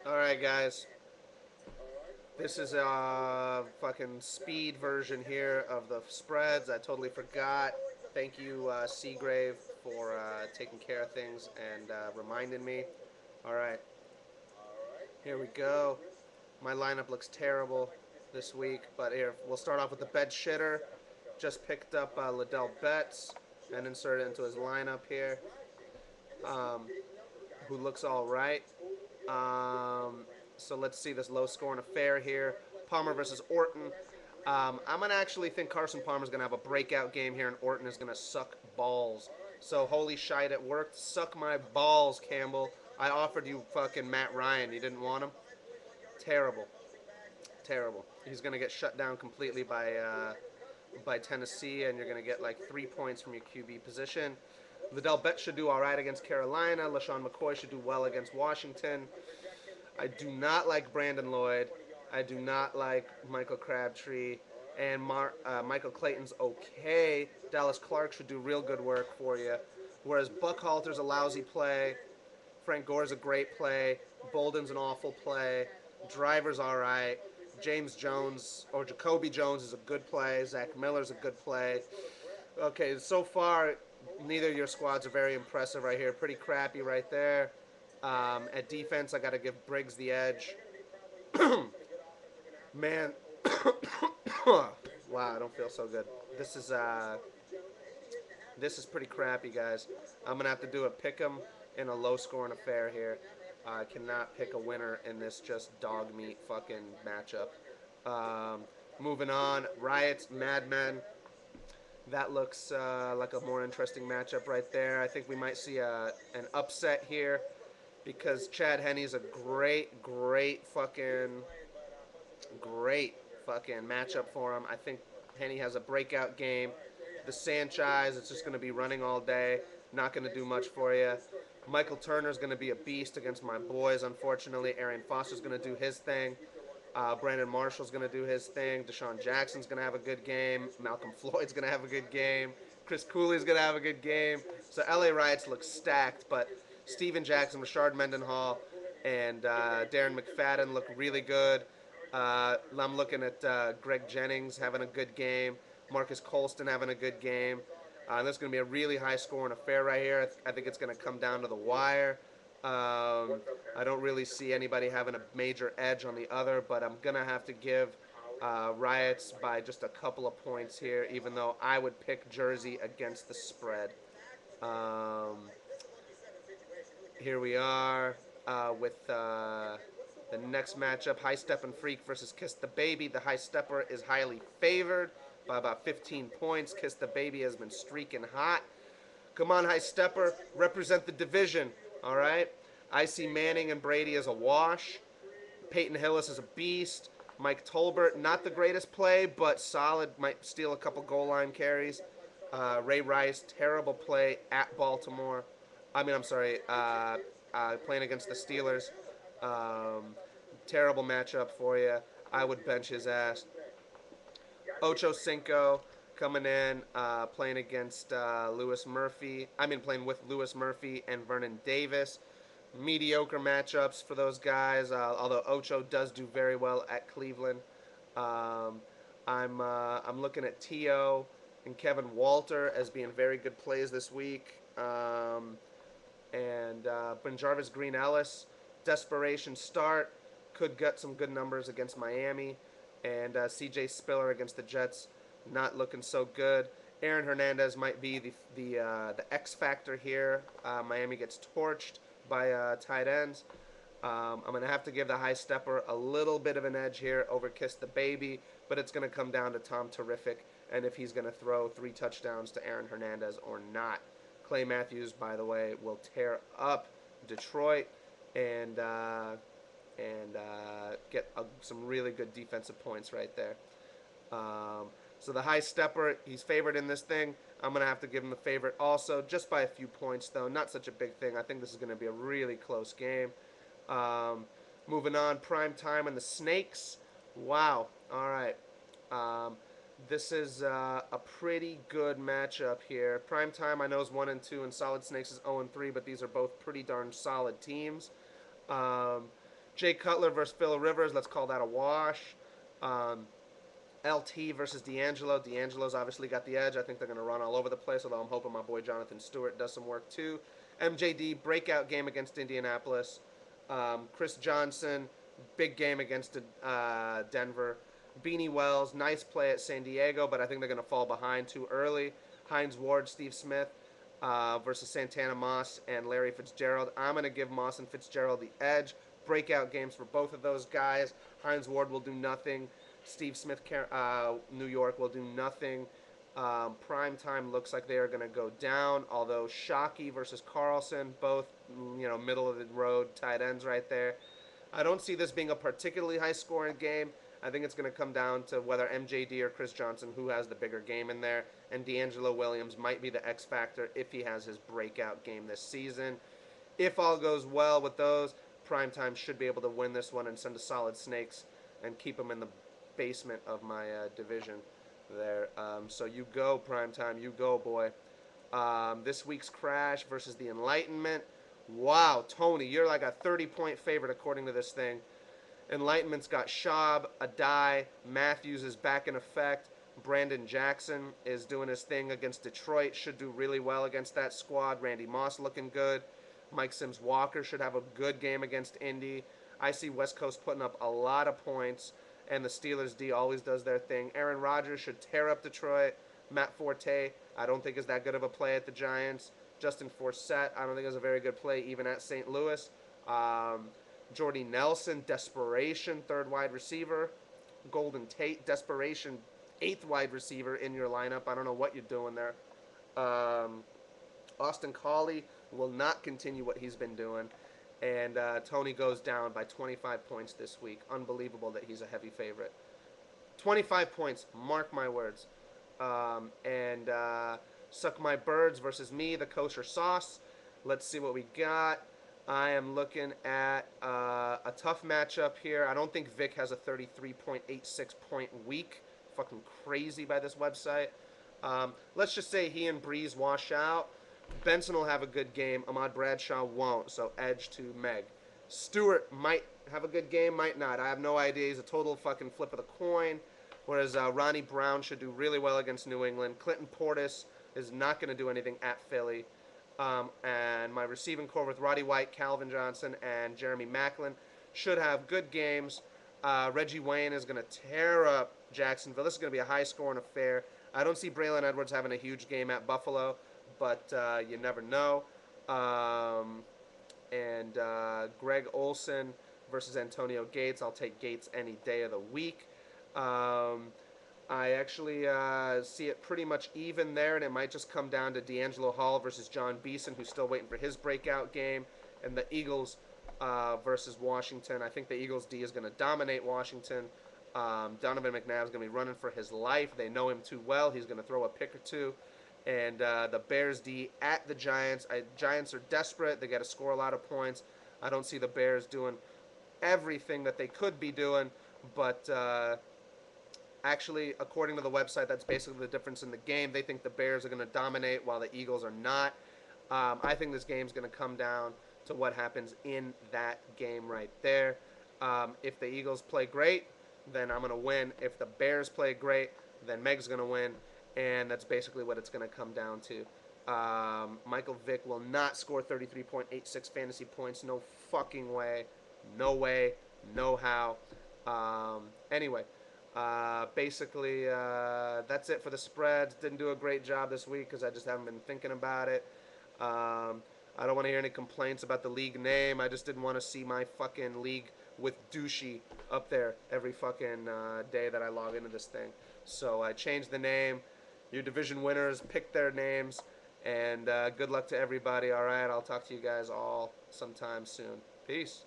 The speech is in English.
Alright, guys. This is a fucking speed version here of the spreads. I totally forgot. Thank you, Seagrave, for taking care of things and reminding me. Alright, here we go. My lineup looks terrible this week, but here, we'll start off with the bed shitter. Just picked up Liddell Betts and inserted into his lineup here, um, who looks all right. So let's see this low scoring affair here. Palmer versus Orton. I'm going to actually think Carson Palmer's going to have a breakout game here, and Orton is going to suck balls. So holy shite, it worked. Suck my balls, Campbell. I offered you fucking Matt Ryan. You didn't want him? Terrible. Terrible. He's going to get shut down completely by Tennessee, and you're going to get like 3 points from your QB position. Liddell Betts should do all right against Carolina. LaShawn McCoy should do well against Washington. I do not like Brandon Lloyd. I do not like Michael Crabtree. And Michael Clayton's okay. Dallas Clark should do real good work for you. Whereas Buckhalter's a lousy play. Frank Gore's a great play. Bolden's an awful play. Driver's all right. James Jones or Jacoby Jones is a good play. Zach Miller's a good play. Okay, so far, neither of your squads are very impressive right here. Pretty crappy right there. At defense, I got to give Briggs the edge. Man, wow, I don't feel so good. This is pretty crappy, guys. I'm gonna have to do a pick 'em in a low-scoring affair here. I cannot pick a winner in this just dog meat fucking matchup. Moving on, Riots, Madmen. That looks like a more interesting matchup right there. I think we might see an upset here because Chad Henney's a great fucking matchup for him. I think Henney has a breakout game. The Sanchez, it's just going to be running all day. Not going to do much for you. Michael Turner's going to be a beast against my boys, unfortunately. Arian Foster's going to do his thing. Brandon Marshall's going to do his thing. Deshaun Jackson's going to have a good game. Malcolm Floyd's going to have a good game. Chris Cooley's going to have a good game. So LA Riots look stacked, but Steven Jackson, Rashard Mendenhall, and Darren McFadden look really good. I'm looking at Greg Jennings having a good game. Marcus Colston having a good game. This is going to be a really high-scoring affair right here. I think it's going to come down to the wire. I don't really see anybody having a major edge on the other, but I'm going to have to give Riots by just a couple of points here, even though I would pick Jersey against the spread. Here we are with the next matchup, High Steppin' Freak versus Kiss the Baby. The High Stepper is highly favored by about 15 points. Kiss the Baby has been streaking hot. Come on, High Stepper, represent the division, all right? I see Manning and Brady as a wash. Peyton Hillis is a beast. Mike Tolbert, not the greatest play, but solid. Might steal a couple goal line carries. Ray Rice, terrible play at Baltimore. I'm sorry, playing against the Steelers. Terrible matchup for you. I would bench his ass. Ocho Cinco coming in, playing against playing with Lewis Murphy and Vernon Davis. Mediocre matchups for those guys, although Ocho does do very well at Cleveland. I'm looking at T.O. and Kevin Walter as being very good plays this week. And Jarvis Green Ellis, desperation start, could get some good numbers against Miami. And C.J. Spiller against the Jets, not looking so good. Aaron Hernandez might be the X factor here. Miami gets torched by tight ends. I'm going to have to give the High Stepper a little bit of an edge here over Kiss the Baby, but it's going to come down to Tom Terrific and if he's going to throw 3 touchdowns to Aaron Hernandez or not. Clay Matthews, by the way, will tear up Detroit and get some really good defensive points right there. So the High Stepper, he's favored in this thing. I'm going to have to give him the favorite also, just by a few points, though. Not such a big thing. I think this is going to be a really close game. Moving on, prime time and the Snakes. Wow. All right. This is a pretty good matchup here. Prime time, I know, is 1-2, and Solid Snakes is 0-3, but these are both pretty darn solid teams. Jay Cutler versus Phil Rivers. Let's call that a wash. Um, LT versus D'Angelo. D'Angelo's obviously got the edge. I think they're going to run all over the place, although I'm hoping my boy Jonathan Stewart does some work too. MJD, breakout game against Indianapolis. Chris Johnson, big game against Denver. Beanie Wells, nice play at San Diego, but I think they're going to fall behind too early. Hines Ward, Steve Smith versus Santana Moss and Larry Fitzgerald. I'm going to give Moss and Fitzgerald the edge. Breakout games for both of those guys. Hines Ward will do nothing. Steve Smith, New York, will do nothing. Prime time looks like they are going to go down, although Shockey versus Carlson, both middle of the road tight ends right there. I don't see this being a particularly high scoring game. I think it's going to come down to whether MJD or Chris Johnson, who has the bigger game in there, and D'Angelo Williams might be the X factor if he has his breakout game this season. If all goes well with those, Primetime should be able to win this one and send a solid Snakes and keep them in the basement of my division there. So you go, Primetime. You go, boy. This week's Crash versus the Enlightenment. Wow, Tony, you're like a 30-point favorite according to this thing. Enlightenment's got Schaub, Adai, Matthews is back in effect. Brandon Jackson is doing his thing against Detroit. Should do really well against that squad. Randy Moss looking good. Mike Sims-Walker should have a good game against Indy. I see West Coast putting up a lot of points, and the Steelers D always does their thing. Aaron Rodgers should tear up Detroit. Matt Forte, I don't think is that good of a play at the Giants. Justin Forsett, I don't think is a very good play even at St. Louis. Jordy Nelson, desperation, third wide receiver. Golden Tate, desperation, eighth wide receiver in your lineup. I don't know what you're doing there. Austin Collie will not continue what he's been doing. And Tony goes down by 25 points this week. Unbelievable that he's a heavy favorite. 25 points, mark my words. Suck My Birds versus me, the kosher sauce. Let's see what we got. I am looking at a tough matchup here. I don't think Vic has a 33.86 point week. Fucking crazy by this website. Let's just say he and Breeze wash out. Benson will have a good game. Ahmad Bradshaw won't, so edge to Meg. Stewart might have a good game, might not. I have no idea. He's a total fucking flip of the coin. Whereas Ronnie Brown should do really well against New England. Clinton Portis is not going to do anything at Philly. And my receiving core with Roddy White, Calvin Johnson, and Jeremy Maclin should have good games. Reggie Wayne is going to tear up Jacksonville. This is going to be a high-scoring affair. I don't see Braylon Edwards having a huge game at Buffalo, but you never know. Greg Olson versus Antonio Gates. I'll take Gates any day of the week. I actually see it pretty much even there, and it might just come down to D'Angelo Hall versus John Beeson, who's still waiting for his breakout game, and the Eagles versus Washington. I think the Eagles D is going to dominate Washington. Donovan McNabb is going to be running for his life. They know him too well. He's going to throw a pick or two. And the Bears D at the Giants. Giants are desperate. They got to score a lot of points. I don't see the Bears doing everything that they could be doing, but actually, according to the website, that's basically the difference in the game. They think the Bears are going to dominate while the Eagles are not. I think this game's going to come down to what happens in that game right there. If the Eagles play great, then I'm going to win. If the Bears play great, then Meg's going to win. And that's basically what it's going to come down to. Michael Vick will not score 33.86 fantasy points. No fucking way. No way. No how. Anyway. Basically, that's it for the spreads. Didn't do a great job this week because I just haven't been thinking about it. I don't want to hear any complaints about the league name. I just didn't want to see my fucking league with douchey up there every fucking day that I log into this thing. So I changed the name. Your division winners, pick their names. And good luck to everybody. All right, I'll talk to you guys all sometime soon. Peace.